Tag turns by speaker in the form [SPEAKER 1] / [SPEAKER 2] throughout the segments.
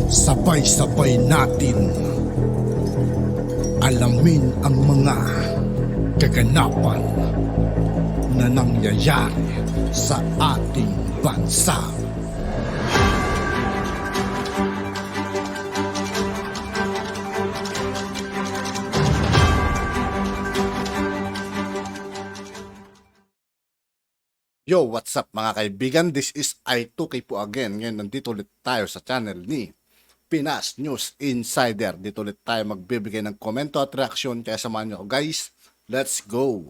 [SPEAKER 1] Sabay-sabay natin alamin ang mga kaganapan na nangyayari sa ating bansa. Yo, what's up mga kaibigan? This is I2K po again. Ngayon nandito ulit tayo sa channel ni Pinas News Insider. Dito ulit tayo magbibigay ng komento at reaksyon. Kaya samahan niyo ako guys. Let's go!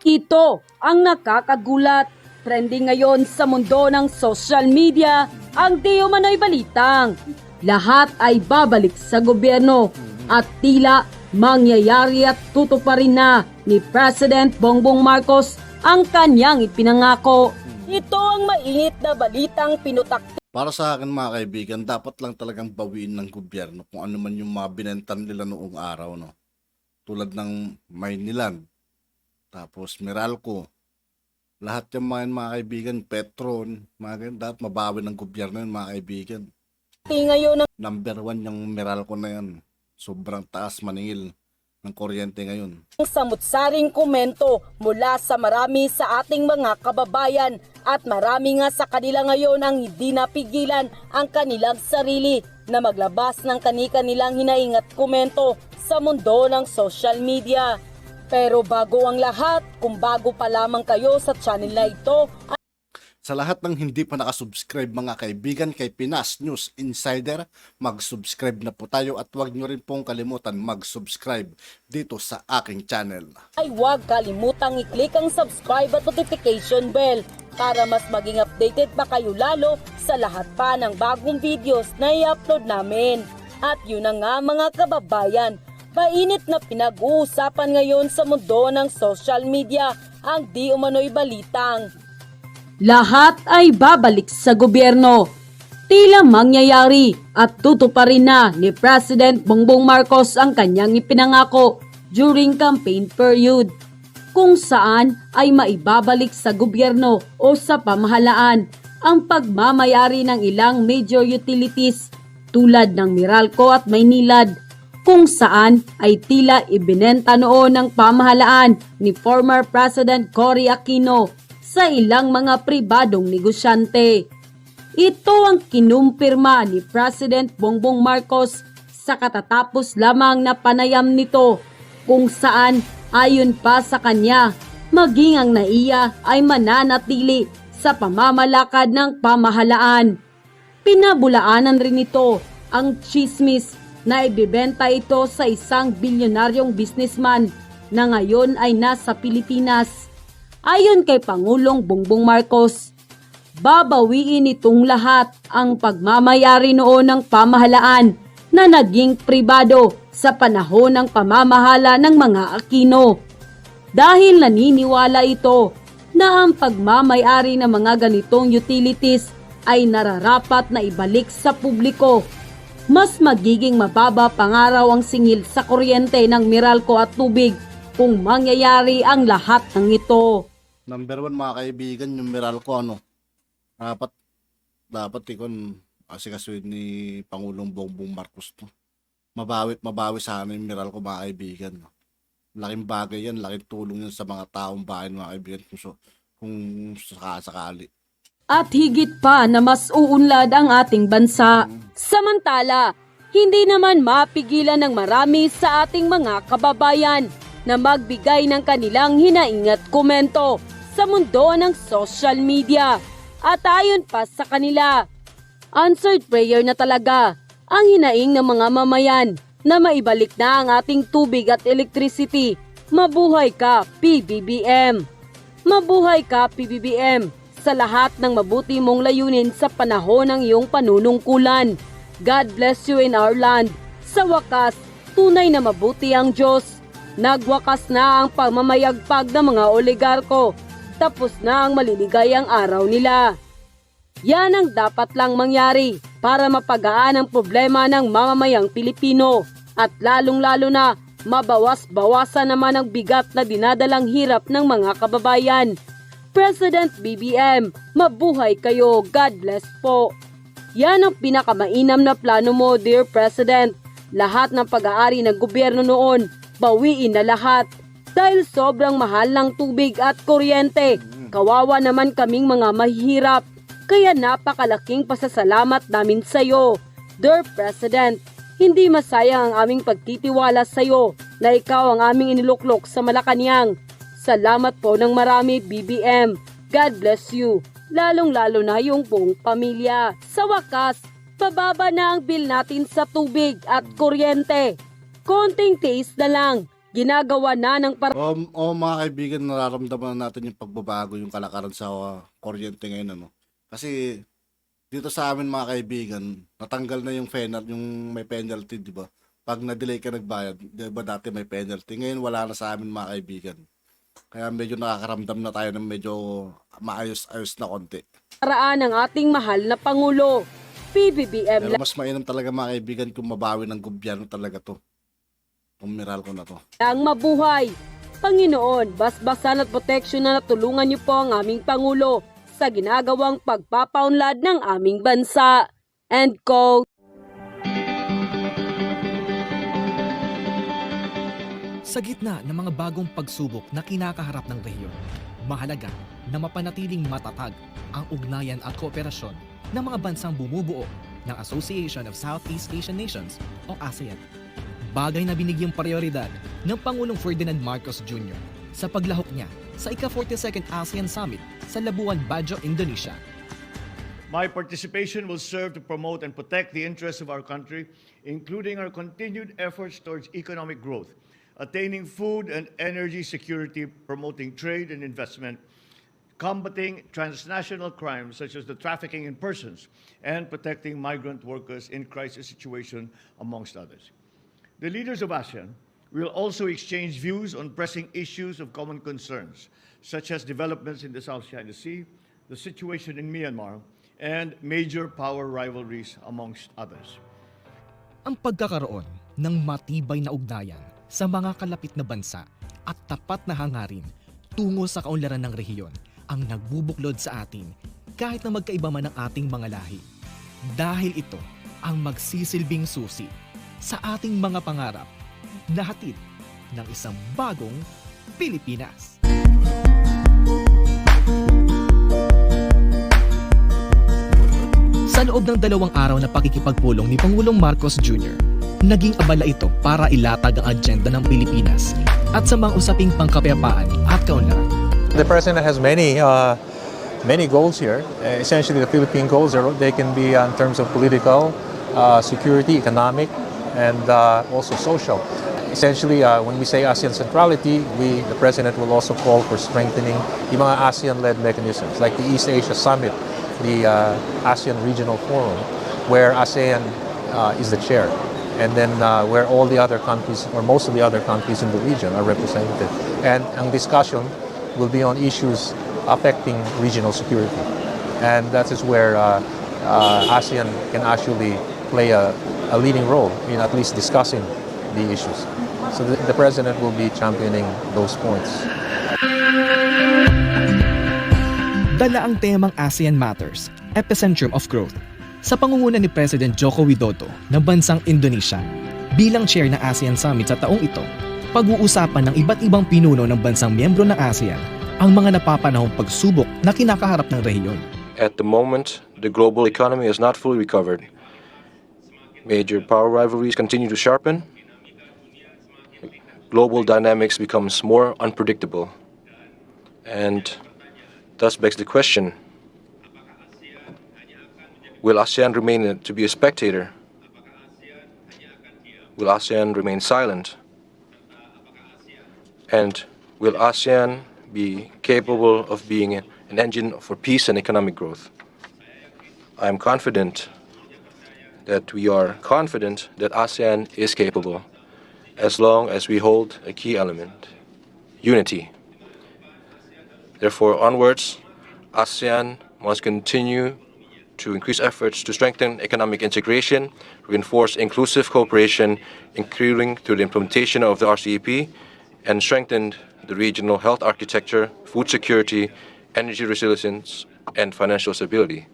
[SPEAKER 2] Ito ang nakakagulat. Trending ngayon sa mundo ng social media ang di umano'y balitang lahat ay babalik sa gobyerno at tila mangyayari at tutuparin na ni President Bongbong Marcos ang kanyang ipinangako. Ito ang mainit na balitang pinutak.
[SPEAKER 1] Para sa akin mga kaibigan, dapat lang talagang bawiin ng gobyerno kung ano man yung mga binentan nila noong araw. No? Tulad ng Maynilad, tapos Meralco, lahat yung mga kaibigan, Petron, mga ganyan, dapat mabawi ng gobyerno yun mga kaibigan.
[SPEAKER 2] Ngayon
[SPEAKER 1] Number 1 yung Meralco na yan. Sobrang taas maningil ng kuryente ngayon.
[SPEAKER 2] ang samut-saring komento mula sa marami sa ating mga kababayan at marami nga sa kanila ngayon ang hindi napigilan ang kanilang sarili na maglabas ng kani-kanilang hinaing at komento sa mundo ng social media. Pero bago ang lahat, kung bago pa lamang kayo sa channel na ito,
[SPEAKER 1] Sa lahat ng hindi pa nakasubscribe mga kaibigan kay Pinas News Insider, mag-subscribe na po tayo at huwag nyo rin pong kalimutan mag-subscribe dito sa aking channel.
[SPEAKER 2] ay huwag kalimutang i-click ang subscribe at notification bell para mas maging updated pa kayo lalo sa lahat pa ng bagong videos na i-upload namin. At yun na nga mga kababayan, mainit na pinag-uusapan ngayon sa mundo ng social media ang di umano'y balitang lahat ay babalik sa gobyerno. Tila mangyayari at tutuparin na ni President Bongbong Marcos ang kanyang ipinangako during campaign period, kung saan ay maibabalik sa gobyerno o sa pamahalaan ang pagmamayari ng ilang major utilities tulad ng Meralco at Maynilad, kung saan ay tila ibinenta noon ng pamahalaan ni former President Cory Aquino sa ilang mga pribadong negosyante. Ito ang kinumpirma ni President Bongbong Marcos sa katatapos lamang na panayam nito, kung saan ayon pa sa kanya, maging ang NAIA ay mananatili sa pamamalakad ng pamahalaan. Pinabulaanan rin ito ang chismis na ibibenta ito sa isang bilyonaryong businessman na ngayon ay nasa Pilipinas. Ayon kay Pangulong Bongbong Marcos, babawiin itong lahat ang pagmamayari noon ng pamahalaan na naging pribado sa panahon ng pamamahala ng mga Aquino. Dahil naniniwala ito na ang pagmamayari ng mga ganitong utilities ay nararapat na ibalik sa publiko. Mas magiging mababa pangaraw ang singil sa kuryente ng Meralco at tubig kung mangyayari ang lahat ng ito.
[SPEAKER 1] Number 1 mga kaibigan, yung Meralco dapat ikon asikasuhin ni Pangulong Bongbong Marcos to. Mabawi sana yung Meralco mga kaibigan. Laking bagay yan, laking tulong yan sa mga taong bayan mga kaibigan kung sakasakali.
[SPEAKER 2] At higit pa na mas uunlad ang ating bansa. Samantala, hindi naman mapigilan ng marami sa ating mga kababayan na magbigay ng kanilang hinaing at komento sa mundo ng social media. At ayon pa sa kanila, answered prayer na talaga ang hinaing ng mga mamayan na maibalik na ang ating tubig at electricity. Mabuhay ka, PBBM! Mabuhay ka, PBBM! Sa lahat ng mabuti mong layunin sa panahon ng iyong panunungkulan. God bless you in our land. Sa wakas, tunay na mabuti ang Diyos. Nagwakas na ang pamamayagpag ng mga oligarko. Tapos na ang maliligayang araw nila. Yan ang dapat lang mangyari para mapagaan ang problema ng mamamayang Pilipino at lalong-lalo na mabawas-bawasan naman ang bigat na dinadalang hirap ng mga kababayan. President BBM, mabuhay kayo. God bless po. Yan ang pinakamainam na plano mo, dear President. Lahat ng pag-aari ng gobyerno noon, bawiin na lahat. Dahil sobrang mahal ng tubig at kuryente, kawawa naman kaming mga mahihirap. Kaya napakalaking pasasalamat namin sa iyo, dear President. Hindi masayang ang aming pagtitiwala sa iyo na ikaw ang aming iniluklok sa Malacanang. Salamat po ng marami, BBM. God bless you. Lalong-lalo na yung buong pamilya. Sa wakas, bababa na ang bill natin sa tubig at kuryente. Konting tiis na lang. Ginagawa na ng
[SPEAKER 1] Mga kaibigan, nararamdaman natin yung pagbabago, yung kalakaran sa kuryente ngayon, ano. Kasi dito sa amin mga kaibigan, natanggal na yung may penalty, di ba? Pag na-delay ka nagbayad, di ba dati may penalty. Ngayon wala na sa amin mga kaibigan. Kaya medyo nakakaramdam na tayo ng medyo maayos-ayos na konti.
[SPEAKER 2] paraan ng ating mahal na Pangulo. PBBM
[SPEAKER 1] Pero mas mainam talaga mga kaibigan kung mabawi ng gobyerno talaga to. Itong Meralco na to.
[SPEAKER 2] lang mabuhay. Panginoon, basbasan at proteksyon na natulungan niyo po ang aming Pangulo sa ginagawang pagpapaunlad ng aming bansa. End quote.
[SPEAKER 3] Sa gitna ng mga bagong pagsubok na kinakaharap ng rehiyon, mahalaga na mapanatiling matatag ang ugnayan at kooperasyon ng mga bansang bumubuo ng Association of Southeast Asian Nations o ASEAN. Bagay na binigyang prioridad ng Pangulong Ferdinand Marcos Jr. sa paglahok niya sa ika-42nd ASEAN Summit sa Labuan Bajo, Indonesia.
[SPEAKER 4] My participation will serve to promote and protect the interests of our country, including our continued efforts towards economic growth, attaining food and energy security, promoting trade and investment, combating transnational crimes such as the trafficking in persons, and protecting migrant workers in crisis situations, amongst others. The leaders of ASEAN will also exchange views on pressing issues of common concerns, such as developments in the South China Sea, the situation in Myanmar, and major power rivalries, amongst others.
[SPEAKER 3] Ang pagkakaroon ng matibay na ugnayan sa mga kalapit na bansa at tapat na hangarin tungo sa kaunlaran ng rehiyon ang nagbubuklod sa atin kahit na magkaiba man ang ating mga lahi. Dahil ito ang magsisilbing susi sa ating mga pangarap na hatid ng isang bagong Pilipinas. Sa loob ng 2 araw na pakikipagpulong ni Pangulong Marcos Jr., naging abala ito para ilatag ang agenda ng Pilipinas at sa mga usaping pangkapayapaan at kaunlaran.
[SPEAKER 5] The president has many goals here. Essentially, the Philippine goals they can be in terms of political, security, economic, and also social. Essentially, when we say ASEAN centrality, the president will also call for strengthening the mga ASEAN-led mechanisms like the East Asia Summit, the ASEAN Regional Forum, where ASEAN is the chair, and then where all the other countries, or most of the other countries in the region are represented. And ang discussion will be on issues affecting regional security. And that is where ASEAN can actually play a leading role in at least discussing the issues. So the president will be championing those points.
[SPEAKER 3] Dala ang temang ASEAN Matters, Epicentrum of Growth, sa pangunguna ni President Joko Widodo ng bansang Indonesia. Bilang chair ng ASEAN Summit sa taong ito, pag-uusapan ng iba't ibang pinuno ng bansang miyembro ng ASEAN ang mga napapanahong pagsubok na kinakaharap ng rehiyon.
[SPEAKER 6] At the moment, the global economy is not fully recovered. Major power rivalries continue to sharpen. Global dynamics becomes more unpredictable. And thus begs the question, will ASEAN remain to be a spectator? Will ASEAN remain silent? And will ASEAN be capable of being an engine for peace and economic growth? I am confident that ASEAN is capable, as long as we hold a key element, unity. Therefore, onwards, ASEAN must continue to increase efforts to strengthen economic integration, reinforce inclusive cooperation, including through the implementation of the RCEP, and strengthen the regional health architecture, food security, energy resilience, and financial stability.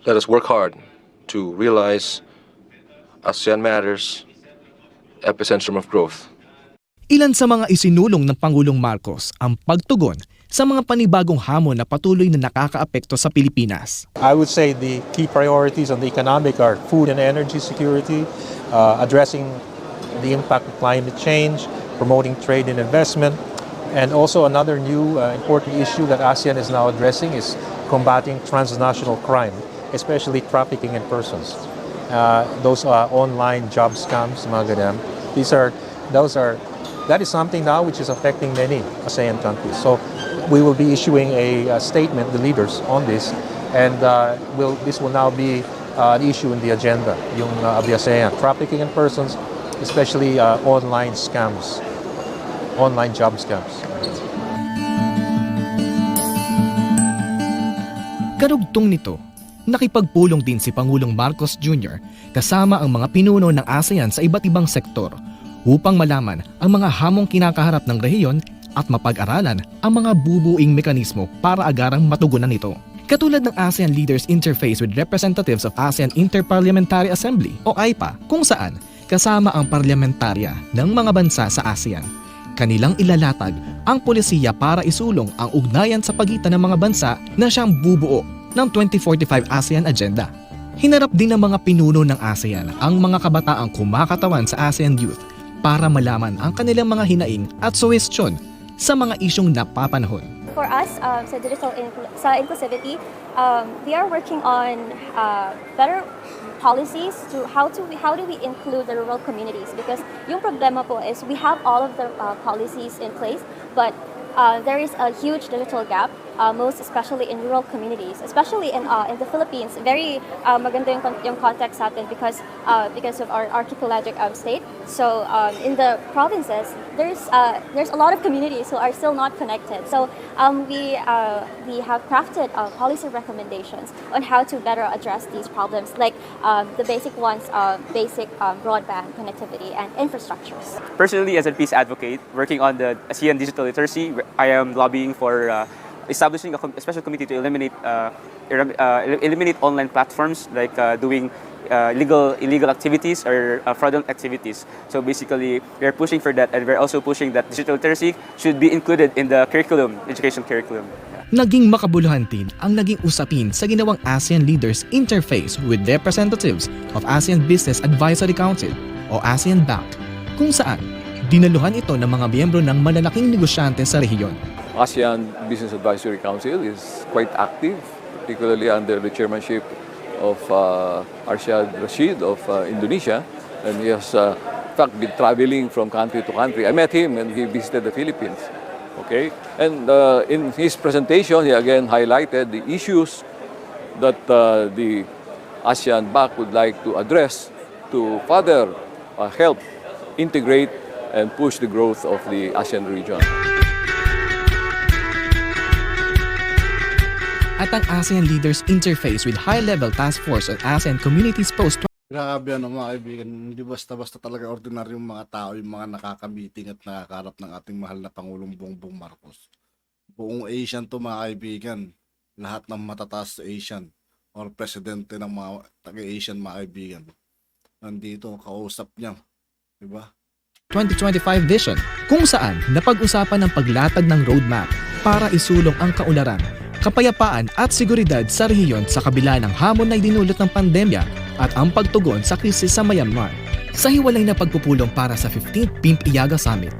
[SPEAKER 6] Let us work hard to realize ASEAN Matters epicentrum of growth.
[SPEAKER 3] Ilan sa mga isinulong ng Pangulong Marcos ang pagtugon sa mga panibagong hamon na patuloy na nakakaapekto sa Pilipinas.
[SPEAKER 5] I would say the key priorities on the economic are food and energy security, addressing the impact of climate change, promoting trade and investment, and also another new important issue that ASEAN is now addressing is combating transnational crime, especially trafficking in persons. Those online job scams, mga ganyan. That is something now which is affecting many ASEAN countries. So we will be issuing a statement, the leaders, on this, and this will now be an issue in the agenda, of the ASEAN. Trafficking in persons, especially online scams, online job scams.
[SPEAKER 3] Karugtong nito, nakipagpulong din si Pangulong Marcos Jr. kasama ang mga pinuno ng ASEAN sa iba't ibang sektor upang malaman ang mga hamong kinakaharap ng rehiyon at mapag-aralan ang mga bubuing mekanismo para agarang matugunan ito. Katulad ng ASEAN Leaders Interface with Representatives of ASEAN Interparliamentary Assembly o AIPA, kung saan kasama ang parlamentarya ng mga bansa sa ASEAN. Kanilang ilalatag ang polisiya para isulong ang ugnayan sa pagitan ng mga bansa na siyang bubuo ng 2045 ASEAN Agenda. Hinarap din ng mga pinuno ng ASEAN ang mga kabataang kumakatawan sa ASEAN Youth para malaman ang kanilang mga hinaing at suwestyon sa mga isyong napapanahon.
[SPEAKER 7] For us, sa sa inclusivity, we are working on better policies to how do we include the rural communities, because yung problema po is we have all of the policies in place, but there is a huge digital gap, most especially in rural communities, especially in the Philippines. Very maganda yung context natin because of our archipelagic state. So in the provinces, there's a lot of communities who are still not connected. So we have crafted policy recommendations on how to better address these problems, like the basic ones, basic broadband connectivity and infrastructures.
[SPEAKER 8] Personally, as a peace advocate working on the ASEAN digital literacy, I am lobbying for establishing a special committee to eliminate online platforms like doing illegal activities or fraudulent activities. So basically, we are pushing for that, and we're also pushing that digital literacy should be included in the education curriculum.
[SPEAKER 3] Naging makabuluhan din ang naging usapin sa ginawang ASEAN Leaders Interface with Representatives of ASEAN Business Advisory Council o ASEAN BAC, kung saan dinaluhan ito ng mga miyembro ng malalaking negosyante sa rehiyon.
[SPEAKER 9] ASEAN Business Advisory Council is quite active, particularly under the chairmanship of Arshad Rashid of Indonesia, and he has in fact been traveling from country to country. I met him and he visited the Philippines. Okay, and in his presentation, he again highlighted the issues that the ASEAN BAC would like to address to further help integrate and push the growth of the ASEAN region.
[SPEAKER 3] At ang ASEAN Leaders Interface with High-Level Task Force on ASEAN Communities Post
[SPEAKER 1] Grabe mga kaibigan, hindi basta-basta talaga ordinaryong mga tao yung mga nakakamiting at nakakaharap ng ating mahal na Pangulong Bongbong Marcos. Buong Asian to mga kaibigan, lahat ng matataas sa Asian or presidente ng mga taga-Asian mga kaibigan. Nandito, kausap niya, diba?
[SPEAKER 3] 2025 Vision, kung saan napag-usapan ang paglatag ng roadmap para isulong ang kaunlaran, kapayapaan at seguridad sa rehiyon sa kabila ng hamon na idinulot ng pandemya at ang pagtugon sa krisis sa Myanmar. Sa hiwalay na pagpupulong para sa 15th BIMP Iaga Summit,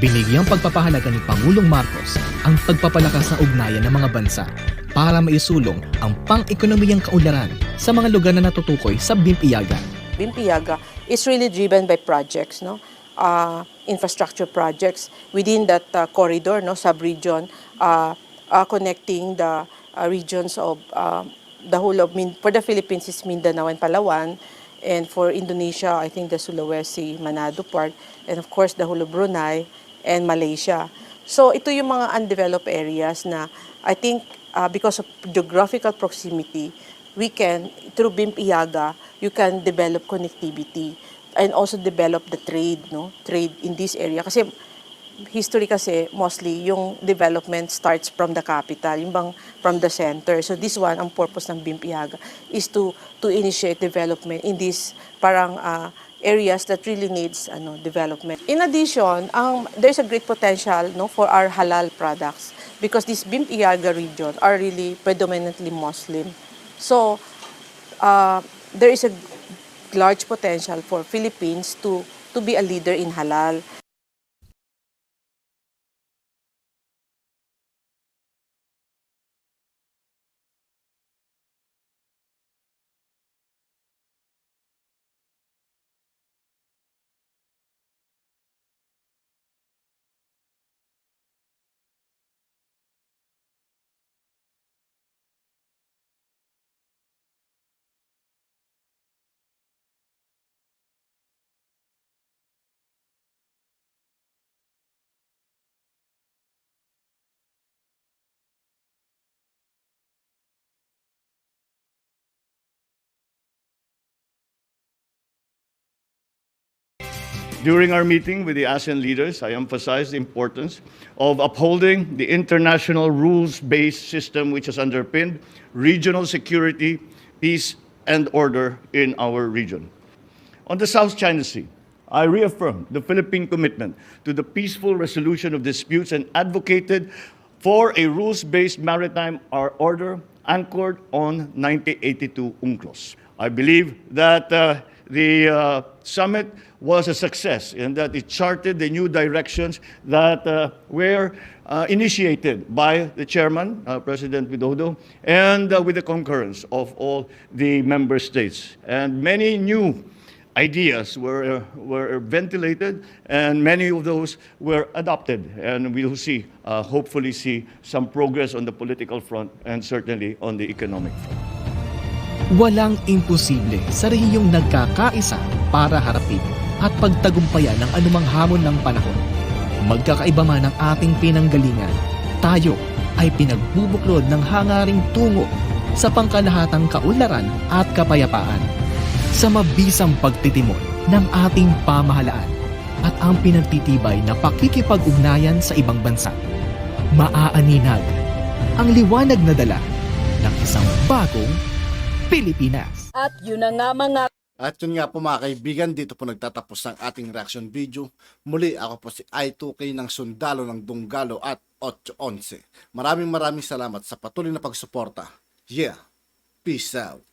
[SPEAKER 3] binigyang pagpapahalaga ni Pangulong Marcos ang pagpapalakas ng ugnayan ng mga bansa para maisulong ang pang-ekonomiyang kaunlaran sa mga lugar na natutukoy sa BIMP Iaga.
[SPEAKER 10] BIMP Iaga is really driven by projects, no? Infrastructure projects within that corridor, no, sub-region, connecting the regions of the whole of for the Philippines is Mindanao and Palawan, and for Indonesia, I think the Sulawesi, Manado part, and of course the whole of Brunei and Malaysia. So ito yung mga undeveloped areas na I think because of geographical proximity, we can, through BIMP Iaga, you can develop connectivity and also develop the trade, no? Trade in this area. Kasi history kasi mostly yung development starts from the capital, yung bang from the center. So this one, ang purpose ng BIMP Ihaga is to initiate development in these parang areas that really needs development. In addition, there's a great potential for our halal products because this BIMP Ihaga region are really predominantly Muslim. So there is a large potential for Philippines to be a leader in halal.
[SPEAKER 4] During our meeting with the ASEAN leaders, I emphasized the importance of upholding the international rules-based system which has underpinned regional security, peace, and order in our region. On the South China Sea, I reaffirmed the Philippine commitment to the peaceful resolution of disputes and advocated for a rules-based maritime order anchored on 1982 UNCLOS. I believe that the summit was a success in that it charted the new directions that were initiated by the chairman, President Widodo, and with the concurrence of all the member states. And many new ideas were ventilated, and many of those were adopted. And we will see, hopefully see some progress on the political front and certainly on the economic front.
[SPEAKER 3] Walang imposible sa rehiyong nagkakaisa para harapin at pagtagumpayan ng anumang hamon ng panahon. Magkakaiba man ang ating pinanggalingan, tayo ay pinagbubuklod ng hangaring tungo sa pangkalahatang kaunlaran at kapayapaan. Sa mabisang pagtitimon ng ating pamahalaan at ang pinagtitibay na pakikipag-ugnayan sa ibang bansa, maaaninag ang liwanag na dala ng isang bagong Pilipinas.
[SPEAKER 2] At yun na nga mga
[SPEAKER 1] At yun nga po mga kaibigan, dito po nagtatapos ang ating reaction video. Muli ako po si I2K ng Sundalo ng Dunggalo at 811. Maraming salamat sa patuloy na pagsuporta. Yeah, peace out.